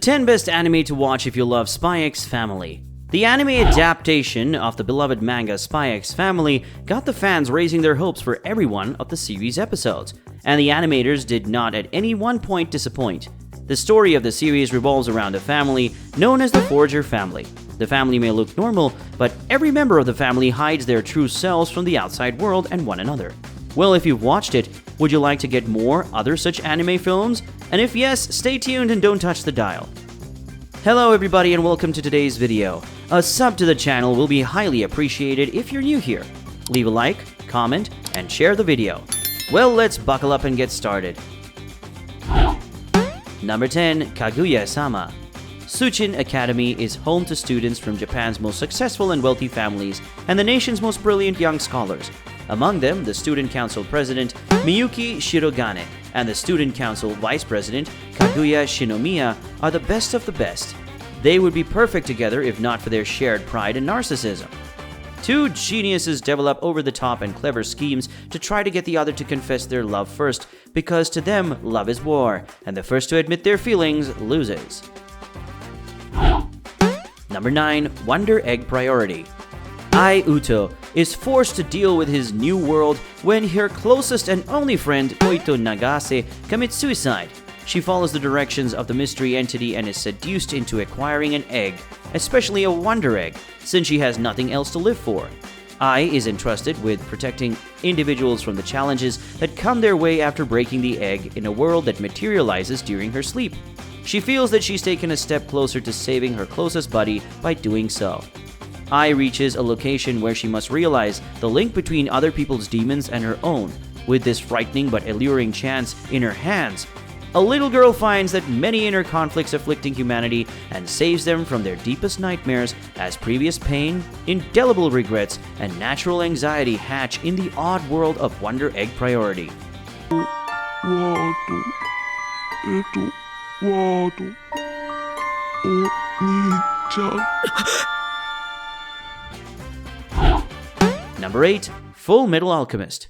10 best anime to watch if you love Spy X Family. The anime adaptation of the beloved manga Spy X Family got the fans raising their hopes for every one of the series' episodes, and the animators did not at any one point disappoint. The story of the series revolves around a family known as the Forger family. The family may look normal, but every member of the family hides their true selves from the outside world and one another. Well, if you've watched it, would you like to get more other such anime films? And if yes, stay tuned and don't touch the dial. Hello everybody and welcome to today's video. A sub to the channel will be highly appreciated if you're new here. Leave a like, comment, and share the video. Well, let's buckle up and get started. Number 10. Kaguya-sama. Tsuchin Academy is home to students from Japan's most successful and wealthy families and the nation's most brilliant young scholars. Among them, the Student Council President Miyuki Shirogane and the Student Council Vice President Kaguya Shinomiya are the best of the best. They would be perfect together if not for their shared pride and narcissism. Two geniuses develop over-the-top and clever schemes to try to get the other to confess their love first, because to them, love is war, and the first to admit their feelings loses. Number 9. Wonder Egg Priority. Ai Uto is forced to deal with his new world when her closest and only friend, Koito Nagase, commits suicide. She follows the directions of the mystery entity and is seduced into acquiring an egg, especially a Wonder Egg, since she has nothing else to live for. Ai is entrusted with protecting individuals from the challenges that come their way after breaking the egg in a world that materializes during her sleep. She feels that she's taken a step closer to saving her closest buddy by doing so. Ai reaches a location where she must realize the link between other people's demons and her own. With this frightening but alluring chance in her hands, a little girl finds that many inner conflicts afflicting humanity and saves them from their deepest nightmares as previous pain, indelible regrets, and natural anxiety hatch in the odd world of Wonder Egg Priority. Number 8. Full Metal Alchemist.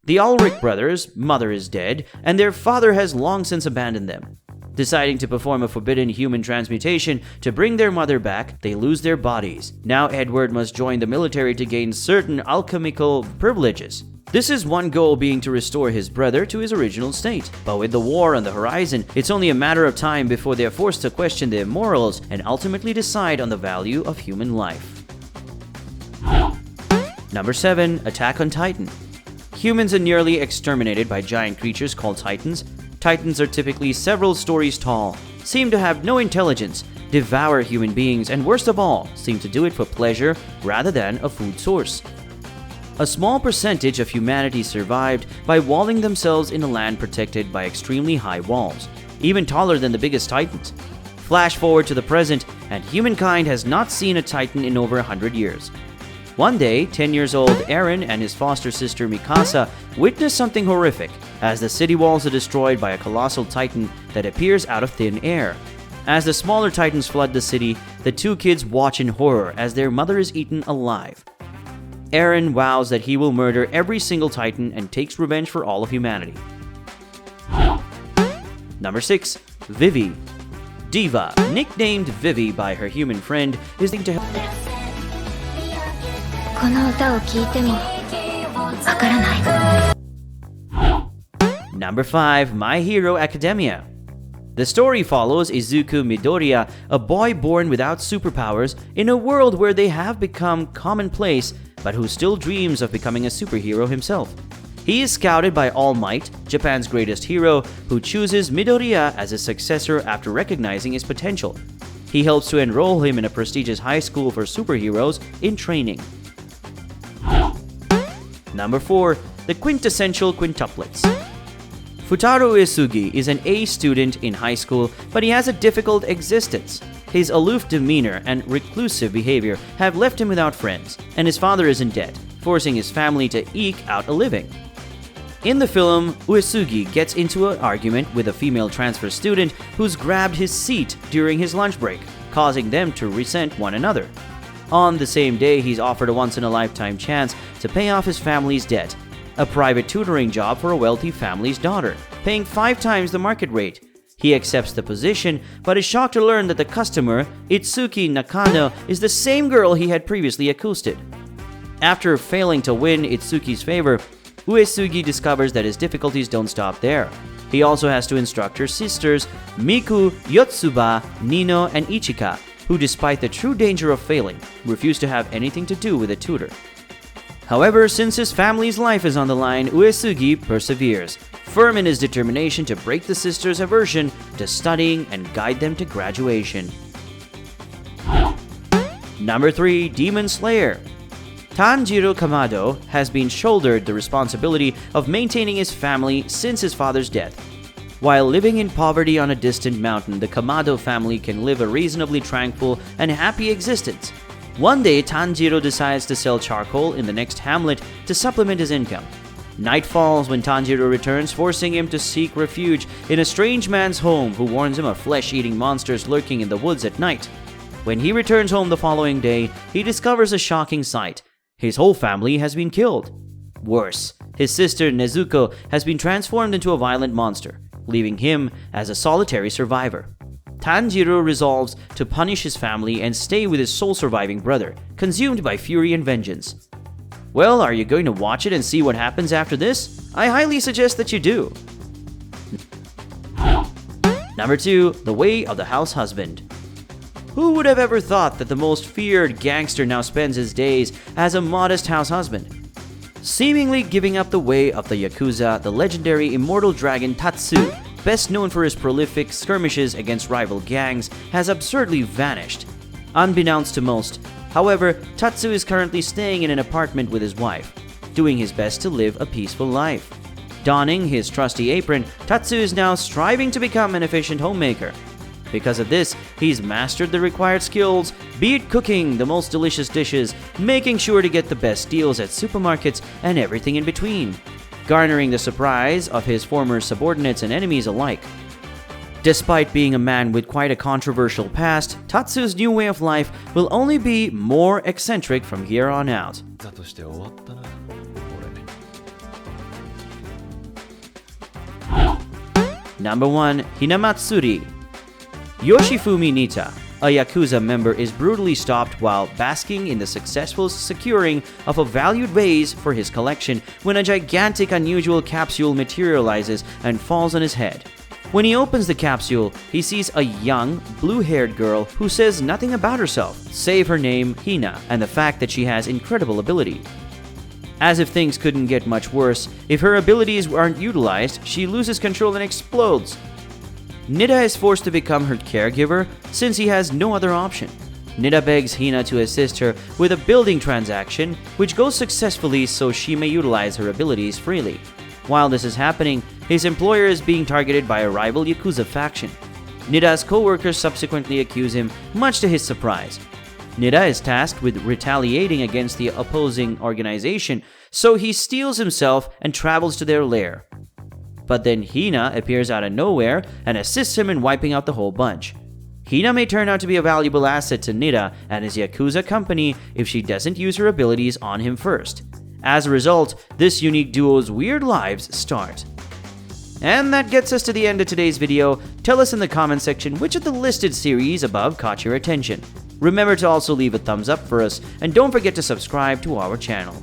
The Ulrich brothers' mother is dead, and their father has long since abandoned them. Deciding to perform a forbidden human transmutation to bring their mother back, they lose their bodies. Now Edward must join the military to gain certain alchemical privileges. This is one goal being to restore his brother to his original state. But with the war on the horizon, it's only a matter of time before they are forced to question their morals and ultimately decide on the value of human life. Number 7. Attack on Titan. Humans are nearly exterminated by giant creatures called Titans. Titans are typically several stories tall, seem to have no intelligence, devour human beings, and worst of all, seem to do it for pleasure rather than a food source. A small percentage of humanity survived by walling themselves in a land protected by extremely high walls, even taller than the biggest Titans. Flash forward to the present, and humankind has not seen a Titan in over 100 years. One day, 10 years old Eren and his foster sister Mikasa witness something horrific as the city walls are destroyed by a colossal Titan that appears out of thin air. As the smaller Titans flood the city, the two kids watch in horror as their mother is eaten alive. Eren vows that he will murder every single Titan and takes revenge for all of humanity. Number 6. Vivi. Diva, nicknamed Vivi by her human friend, is linked to Number 5. My Hero Academia. The story follows Izuku Midoriya, a boy born without superpowers in a world where they have become commonplace, but who still dreams of becoming a superhero himself. He is scouted by All Might, Japan's greatest hero, who chooses Midoriya as his successor after recognizing his potential. He helps to enroll him in a prestigious high school for superheroes in training. Number 4. The Quintessential Quintuplets. Futaro Uesugi is an A student in high school, but he has a difficult existence. His aloof demeanor and reclusive behavior have left him without friends, and his father is in debt, forcing his family to eke out a living. In the film, Uesugi gets into an argument with a female transfer student who's grabbed his seat during his lunch break, causing them to resent one another. On the same day, he's offered a once-in-a-lifetime chance to pay off his family's debt, a private tutoring job for a wealthy family's daughter, paying 5 times the market rate. He accepts the position, but is shocked to learn that the customer, Itsuki Nakano, is the same girl he had previously accosted. After failing to win Itsuki's favor, Uesugi discovers that his difficulties don't stop there. He also has to instruct her sisters, Miku, Yotsuba, Nino, and Ichika, who, despite the true danger of failing, refuse to have anything to do with a tutor. However, since his family's life is on the line, Uesugi perseveres, firm in his determination to break the sisters' aversion to studying and guide them to graduation. Number 3. Demon Slayer. Tanjiro Kamado has been shouldered the responsibility of maintaining his family since his father's death. While living in poverty on a distant mountain, the Kamado family can live a reasonably tranquil and happy existence. One day, Tanjiro decides to sell charcoal in the next hamlet to supplement his income. Night falls when Tanjiro returns, forcing him to seek refuge in a strange man's home who warns him of flesh-eating monsters lurking in the woods at night. When he returns home the following day, he discovers a shocking sight. His whole family has been killed. Worse, his sister Nezuko has been transformed into a violent monster, leaving him as a solitary survivor. Tanjiro resolves to punish his family and stay with his sole surviving brother, consumed by fury and vengeance. Well, are you going to watch it and see what happens after this? I highly suggest that you do. Number 2. The Way of the House Husband. Who would have ever thought that the most feared gangster now spends his days as a modest house husband? Seemingly giving up the way of the Yakuza, the legendary immortal dragon Tatsu, best known for his prolific skirmishes against rival gangs, has absurdly vanished. Unbeknownst to most, however, Tatsu is currently staying in an apartment with his wife, doing his best to live a peaceful life. Donning his trusty apron, Tatsu is now striving to become an efficient homemaker. Because of this, he's mastered the required skills, be it cooking the most delicious dishes, making sure to get the best deals at supermarkets, and everything in between, garnering the surprise of his former subordinates and enemies alike. Despite being a man with quite a controversial past, Tatsu's new way of life will only be more eccentric from here on out. Number 1. Hinamatsuri. Yoshifumi Nita, a Yakuza member, is brutally stopped while basking in the successful securing of a valued vase for his collection when a gigantic unusual capsule materializes and falls on his head. When he opens the capsule, he sees a young, blue-haired girl who says nothing about herself, save her name, Hina, and the fact that she has incredible ability. As if things couldn't get much worse, if her abilities aren't utilized, she loses control and explodes. Nida is forced to become her caregiver since he has no other option. Nida begs Hina to assist her with a building transaction, which goes successfully so she may utilize her abilities freely. While this is happening, his employer is being targeted by a rival Yakuza faction. Nida's co-workers subsequently accuse him, much to his surprise. Nida is tasked with retaliating against the opposing organization, so he steals himself and travels to their lair. But then Hina appears out of nowhere and assists him in wiping out the whole bunch. Hina may turn out to be a valuable asset to Nida and his Yakuza company if she doesn't use her abilities on him first. As a result, this unique duo's weird lives start. And that gets us to the end of today's video. Tell us in the comment section which of the listed series above caught your attention. Remember to also leave a thumbs up for us, and don't forget to subscribe to our channel.